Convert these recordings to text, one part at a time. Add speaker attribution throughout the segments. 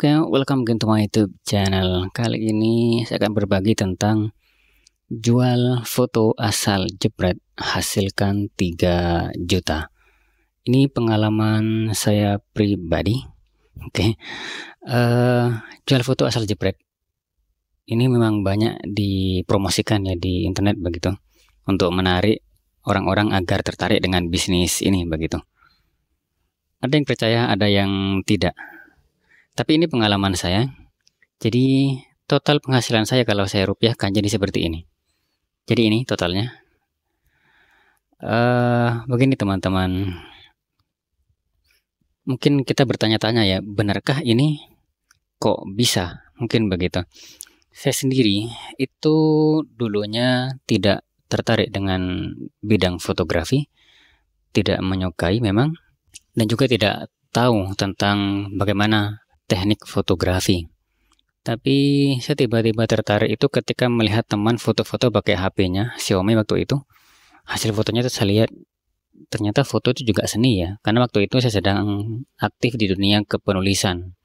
Speaker 1: Oke, welcome again to my YouTube channel. Kali ini saya akan berbagi tentang jual foto asal jepret hasilkan 3 juta. Ini pengalaman saya pribadi. Oke. Jual foto asal jepret ini memang banyak dipromosikan ya di internet begitu, untuk menarik orang-orang agar tertarik dengan bisnis ini begitu. Ada yang percaya, ada yang tidak. Tapi ini pengalaman saya. Jadi total penghasilan saya kalau saya rupiahkan jadi seperti ini. Jadi ini totalnya. Begini teman-teman. Mungkin kita bertanya-tanya ya, benarkah ini kok bisa? Mungkin begitu. Saya sendiri itu dulunya tidak tertarik dengan bidang fotografi, tidak menyukai memang, dan juga tidak tahu tentang bagaimana teknik fotografi. Tapi saya tiba-tiba tertarik itu ketika melihat teman foto-foto pakai HP-nya Xiaomi waktu itu. Hasil fotonya itu saya lihat ternyata foto itu juga seni ya. Karena waktu itu saya sedang aktif di dunia kepenulisan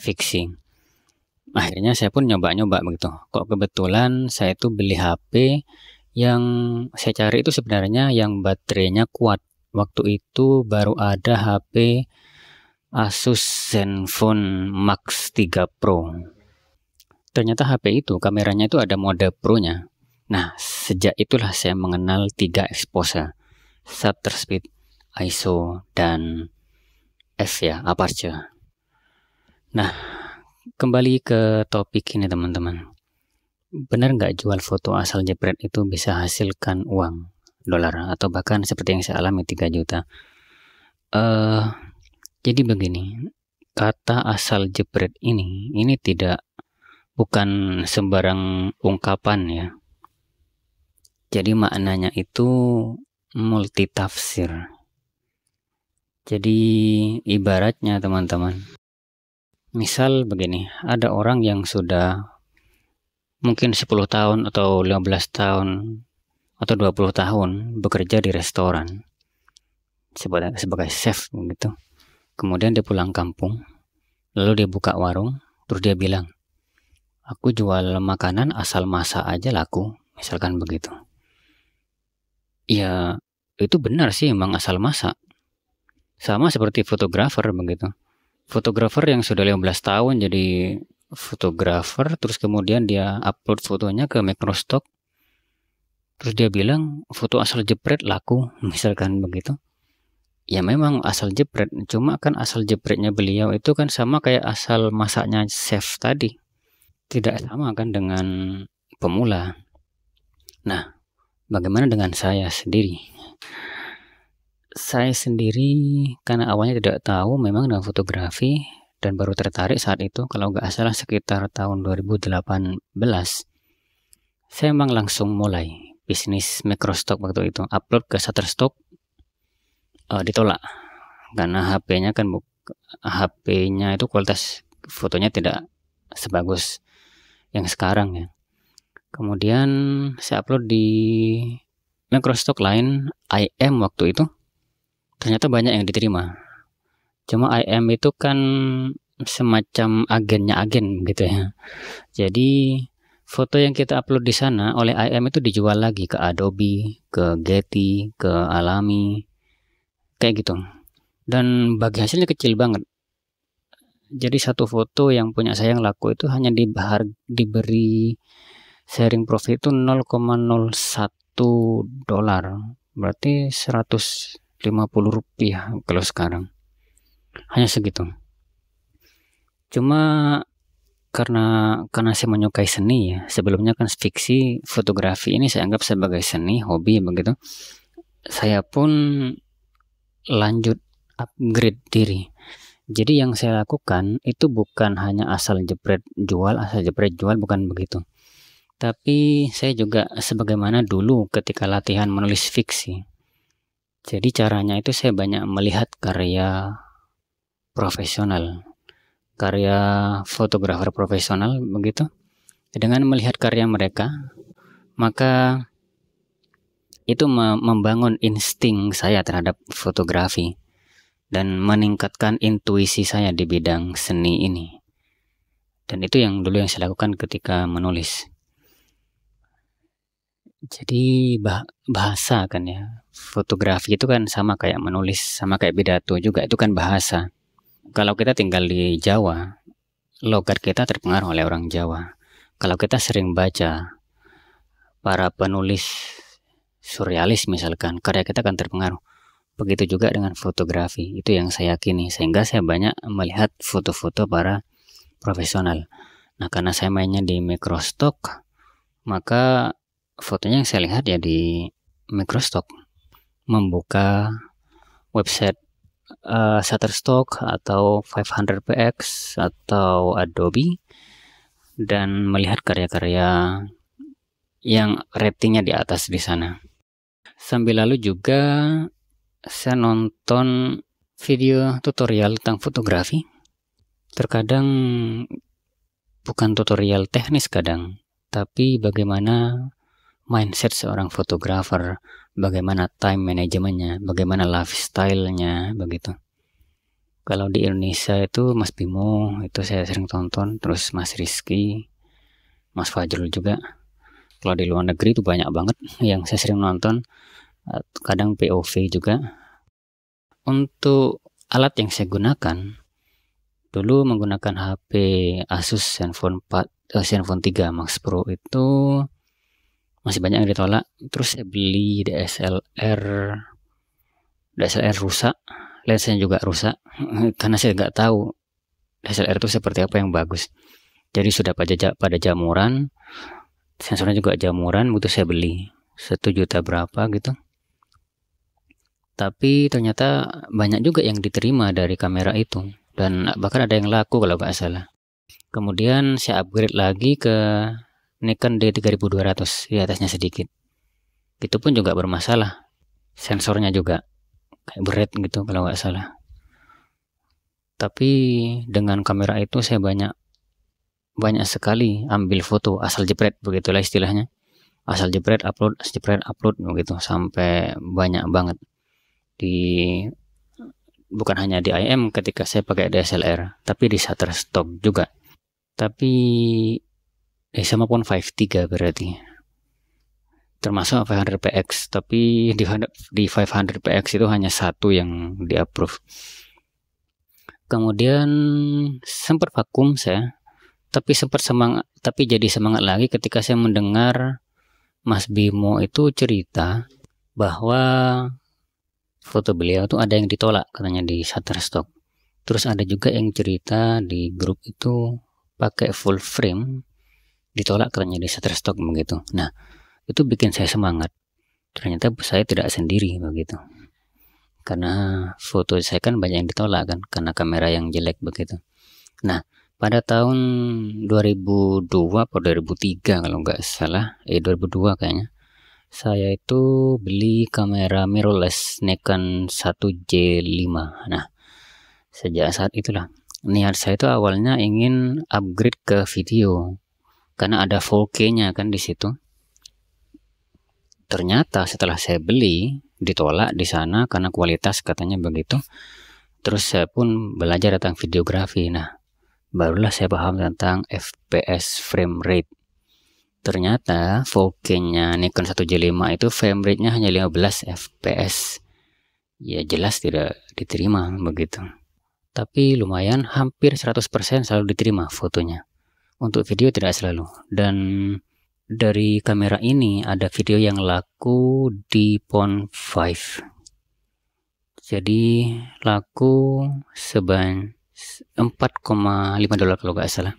Speaker 1: fiksi. Akhirnya saya pun nyoba-nyoba begitu. Kok kebetulan saya itu beli HP yang saya cari itu sebenarnya yang baterainya kuat. Waktu itu baru ada HP Asus Zenfone Max 3 Pro. Ternyata HP itu kameranya itu ada mode Pro-nya. Nah, sejak itulah saya mengenal 3 expose, shutter speed, ISO, dan f ya, aperture. Nah, kembali ke topik ini teman-teman. Benar nggak jual foto asal jepret itu bisa hasilkan uang dolar atau bahkan seperti yang saya alami 3 juta? Jadi begini, kata asal jepret ini bukan sembarang ungkapan ya. Jadi maknanya itu multitafsir. Jadi ibaratnya teman-teman, misal begini, ada orang yang sudah mungkin 10 tahun atau 15 tahun atau 20 tahun bekerja di restoran sebagai chef gitu. Kemudian dia pulang kampung, lalu dia buka warung, terus dia bilang, aku jual makanan asal masak aja laku, misalkan begitu. Ya, itu benar sih emang asal masak. Sama seperti fotografer begitu. Fotografer yang sudah 15 tahun jadi fotografer, terus kemudian dia upload fotonya ke Microstock, terus dia bilang foto asal jepret laku, misalkan begitu. Ya memang asal jepret, cuma kan asal jepretnya beliau itu kan sama kayak asal masaknya chef tadi. Tidak sama kan dengan pemula. Nah, bagaimana dengan saya sendiri? Saya sendiri karena awalnya tidak tahu memang dengan fotografi dan baru tertarik saat itu, kalau nggak salah sekitar tahun 2018. Saya memang langsung mulai bisnis Microstock waktu itu, upload ke Shutterstock. Ditolak karena HP-nya itu kualitas fotonya tidak sebagus yang sekarang ya. Kemudian saya upload di Microstock lain, IM waktu itu, ternyata banyak yang diterima. Cuma IM itu kan semacam agennya agen gitu ya. Jadi foto yang kita upload di sana oleh IM itu dijual lagi ke Adobe, ke Getty, ke Alamy, kayak gitu. Dan bagi hasilnya kecil banget. Jadi satu foto yang punya saya yang laku itu hanya diberi sharing profit itu 0,01 dolar. Berarti 150 rupiah kalau sekarang. Hanya segitu. Cuma karena saya menyukai seni ya. Sebelumnya kan fiksi, fotografi ini saya anggap sebagai seni, hobi begitu. Saya pun lanjut upgrade diri. Jadi yang saya lakukan itu bukan hanya asal jepret jual, bukan begitu. Tapi saya juga sebagaimana dulu ketika latihan menulis fiksi. Jadi caranya itu saya banyak melihat karya profesional, karya fotografer profesional begitu. Dengan melihat karya mereka, maka itu membangun insting saya terhadap fotografi dan meningkatkan intuisi saya di bidang seni ini. Dan itu yang dulu yang saya lakukan ketika menulis. Jadi bahasa kan ya, fotografi itu kan sama kayak menulis, sama kayak pidato juga, itu kan bahasa. Kalau kita tinggal di Jawa, logat kita terpengaruh oleh orang Jawa. Kalau kita sering baca para penulis surrealis misalkan, karya kita akan terpengaruh. Begitu juga dengan fotografi, itu yang saya yakini. Sehingga saya banyak melihat foto-foto para profesional. Nah, karena saya mainnya di microstock, maka fotonya yang saya lihat ya di microstock. Membuka website Shutterstock atau 500px atau Adobe dan melihat karya-karya yang ratingnya di atas di sana. Sambil lalu juga saya nonton video tutorial tentang fotografi. Terkadang bukan tutorial teknis kadang, tapi bagaimana mindset seorang fotografer, bagaimana time manajemennya, bagaimana lifestyle-nya, begitu. Kalau di Indonesia itu Mas Bimo, itu saya sering tonton, terus Mas Rizky, Mas Fajrul juga. Kalau di luar negeri itu banyak banget yang saya sering nonton, kadang POV juga. Untuk alat yang saya gunakan, dulu menggunakan HP Asus Zenfone 3 Max Pro itu masih banyak yang ditolak. Terus saya beli DSLR rusak, lensanya juga rusak karena saya nggak tahu DSLR itu seperti apa yang bagus. Jadi sudah pada jamuran, sensornya juga jamuran, butuh saya beli 1 juta berapa gitu. Tapi ternyata banyak juga yang diterima dari kamera itu, dan bahkan ada yang laku kalau nggak salah. Kemudian saya upgrade lagi ke Nikon D3200, di atasnya sedikit. Itu pun juga bermasalah, sensornya juga kayak berat gitu kalau nggak salah. Tapi dengan kamera itu saya banyak sekali ambil foto asal jepret, begitulah istilahnya. Asal jepret upload begitu sampai banyak banget. Bukan hanya di IM ketika saya pakai DSLR, tapi di Shutterstock juga. Tapi sama pun 5.3 berarti. Termasuk 500px, tapi di 500px itu hanya satu yang di approve. Kemudian sempat vakum saya, tapi jadi semangat lagi ketika saya mendengar Mas Bimo itu cerita bahwa foto beliau tuh ada yang ditolak katanya di Shutterstock. Terus ada juga yang cerita di grup itu pakai full frame ditolak katanya di Shutterstock begitu. Nah, itu bikin saya semangat. Ternyata saya tidak sendiri begitu. Karena foto saya kan banyak yang ditolak kan karena kamera yang jelek begitu. Nah, pada tahun 2002 atau 2003 kalau nggak salah, 2002 kayaknya. Saya itu beli kamera mirrorless Nikon 1J5. Nah, sejak saat itulah niat saya itu awalnya ingin upgrade ke video karena ada 4K-nya kan di situ. Ternyata setelah saya beli ditolak di sana karena kualitas katanya begitu. Terus saya pun belajar tentang videografi. Nah, barulah saya paham tentang FPS frame rate. Ternyata 4K-nya Nikon 1J5 itu frame rate-nya hanya 15 fps. Ya jelas tidak diterima begitu. Tapi lumayan, hampir 100% selalu diterima fotonya. Untuk video tidak selalu. Dan dari kamera ini ada video yang laku di Pond 5. Jadi laku sebanyak $4,5 kalau nggak salah.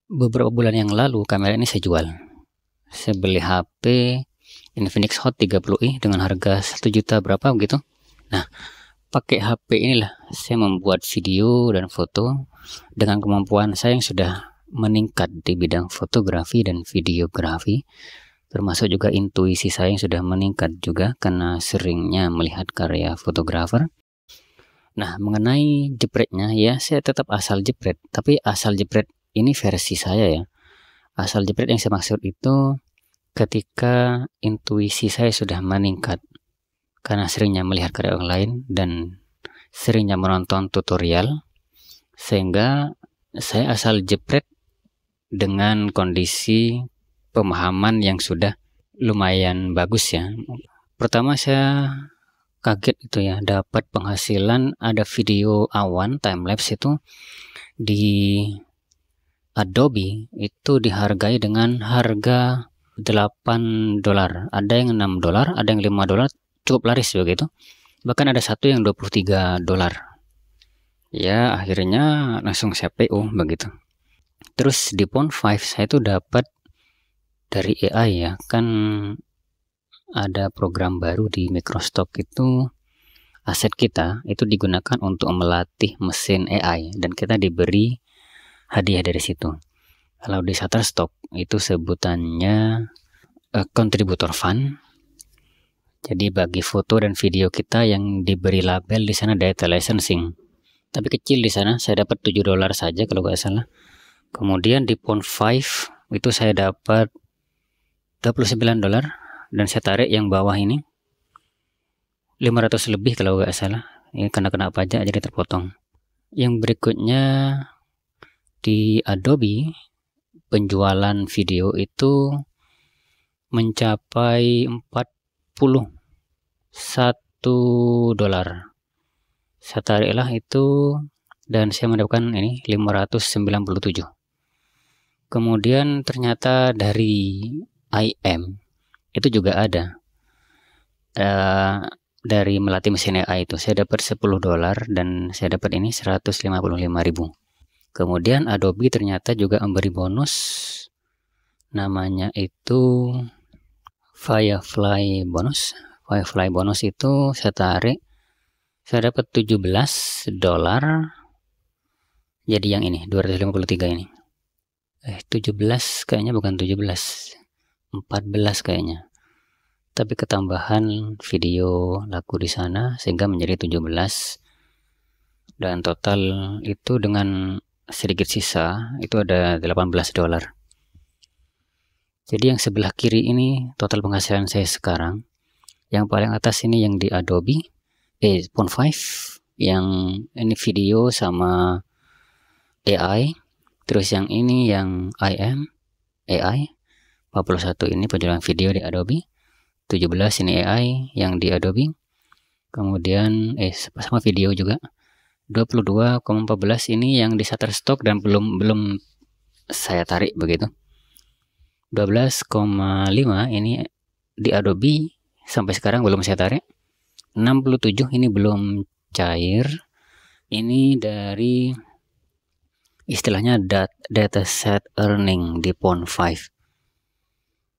Speaker 1: Beberapa bulan yang lalu kamera ini saya jual. Saya beli HP Infinix Hot 30i dengan harga 1 juta berapa begitu. Nah, pakai HP inilah saya membuat video dan foto dengan kemampuan saya yang sudah meningkat di bidang fotografi dan videografi. Termasuk juga intuisi saya yang sudah meningkat juga karena seringnya melihat karya fotografer. Nah, mengenai jepretnya ya saya tetap asal jepret, tapi asal jepret ini versi saya ya. Asal jepret yang saya maksud itu ketika intuisi saya sudah meningkat karena seringnya melihat karya orang lain dan seringnya menonton tutorial, sehingga saya asal jepret dengan kondisi pemahaman yang sudah lumayan bagus ya. Pertama saya kaget itu ya, dapat penghasilan ada video awan timelapse itu di Adobe itu dihargai dengan harga $8. Ada yang $6, ada yang $5, cukup laris begitu. Bahkan ada satu yang $23. Ya, akhirnya langsung saya PO begitu. Terus di Pond5 saya itu dapat dari AI ya, kan ada program baru di Microsoft itu, aset kita itu digunakan untuk melatih mesin AI dan kita diberi hadiah dari situ. Kalau di Shutterstock itu sebutannya contributor fund. Jadi bagi foto dan video kita yang diberi label di sana data licensing. Tapi kecil di sana, saya dapat $7 saja kalau nggak salah. Kemudian di Pond5 itu saya dapat $29 dan saya tarik yang bawah ini 500 lebih kalau nggak salah. Ini karena kena pajak jadi terpotong. Yang berikutnya di Adobe penjualan video itu mencapai $41. Saya tariklah itu dan saya mendapatkan ini 597. Kemudian ternyata dari IM itu juga ada dari melatih mesin AI itu saya dapat $10 dan saya dapat ini 155.000. Kemudian Adobe ternyata juga memberi bonus, namanya itu Firefly bonus. Firefly bonus itu saya tarik, saya dapat $17. Jadi yang ini 253 ini. 17 kayaknya bukan 17. 14 kayaknya. Tapi ketambahan video laku di sana sehingga menjadi 17. Dan total itu dengan sedikit sisa itu ada $18. Jadi yang sebelah kiri ini total penghasilan saya sekarang. Yang paling atas ini yang di Adobe Pond5, yang ini video sama AI. Terus yang ini yang IM AI 41 ini penjualan video di Adobe. 17 ini AI yang di Adobe. Kemudian sama video juga 22,14 ini yang di Shutterstock dan belum saya tarik begitu. 12,5 ini di Adobe sampai sekarang belum saya tarik. 67 ini belum cair. Ini dari istilahnya data set earning di Pond5.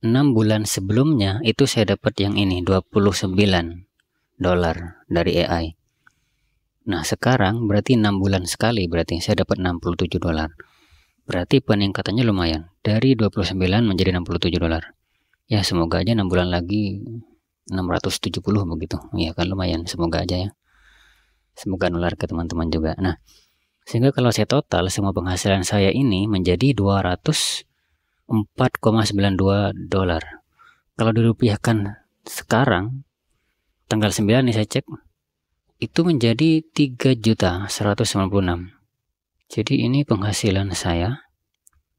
Speaker 1: 6 bulan sebelumnya itu saya dapat yang ini $29 dari AI. Nah sekarang berarti 6 bulan sekali berarti saya dapat $67. Berarti peningkatannya lumayan dari 29 menjadi $67. Ya semoga aja 6 bulan lagi 670 begitu. Ya kan lumayan, semoga aja ya. Semoga nular ke teman-teman juga. Nah, sehingga kalau saya total semua penghasilan saya ini menjadi $204,92. Kalau dirupiahkan sekarang tanggal 9 nih saya cek itu menjadi 3.196. Jadi ini penghasilan saya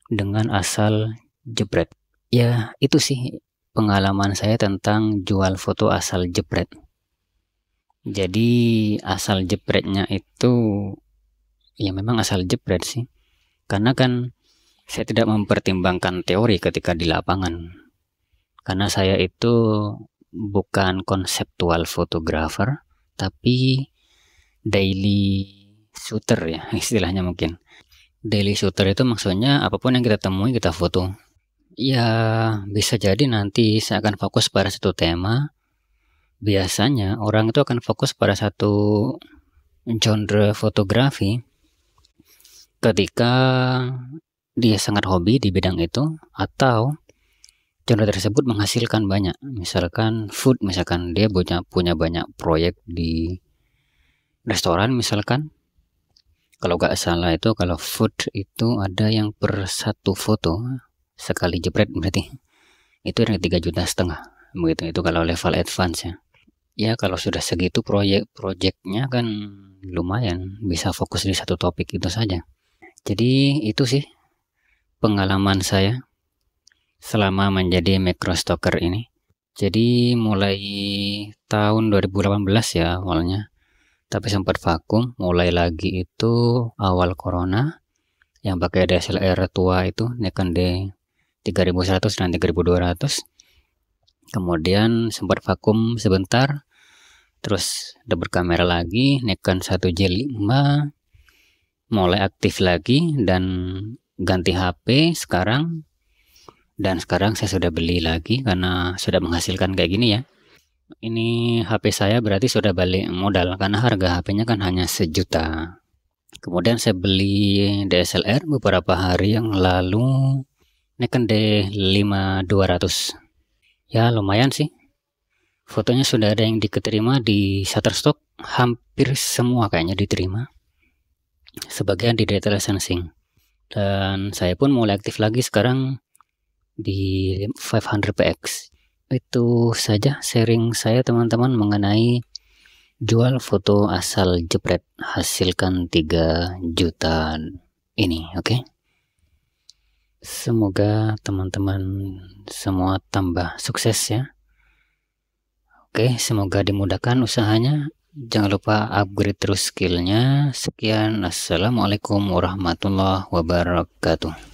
Speaker 1: dengan asal jepret. Ya itu sih pengalaman saya tentang jual foto asal jepret. Jadi asal jepretnya itu ya memang asal jepret sih. Karena kan saya tidak mempertimbangkan teori ketika di lapangan. Karena saya itu bukan konseptual fotografer, tapi daily shooter ya istilahnya mungkin. Daily shooter itu maksudnya apapun yang kita temui kita foto. Ya bisa jadi nanti saya akan fokus pada satu tema. Biasanya orang itu akan fokus pada satu genre fotografi ketika dia sangat hobi di bidang itu atau genre tersebut menghasilkan banyak. Misalkan food, misalkan dia punya banyak proyek di restoran misalkan. Kalau gak salah itu kalau food itu ada yang per satu foto sekali jepret berarti itu yang 3,5 juta begitu. Itu kalau level advance ya. Ya kalau sudah segitu proyeknya kan lumayan bisa fokus di satu topik itu saja. Jadi itu sih pengalaman saya selama menjadi macrostalker ini. Jadi mulai tahun 2018 ya awalnya, tapi sempat vakum. Mulai lagi itu awal corona, yang pakai DSLR tua itu Nikon D3100 dan 3200. Kemudian sempat vakum sebentar, terus udah berkamera lagi Nikon 1J5, mulai aktif lagi dan ganti HP sekarang. Dan sekarang saya sudah beli lagi karena sudah menghasilkan kayak gini ya. Ini HP saya berarti sudah balik modal karena harga HP-nya kan hanya 1 juta. Kemudian saya beli DSLR beberapa hari yang lalu, Nikon D5200. Ya lumayan sih. Fotonya sudah ada yang diterima di Shutterstock, hampir semua kayaknya diterima. Sebagian di detail sensing. Dan saya pun mulai aktif lagi sekarang di 500px. Itu saja sharing saya teman-teman mengenai jual foto asal jepret hasilkan 3 juta ini, oke? Semoga teman-teman semua tambah sukses ya. Oke, semoga dimudahkan usahanya. Jangan lupa upgrade terus skillnya. Sekian, assalamualaikum warahmatullahi wabarakatuh.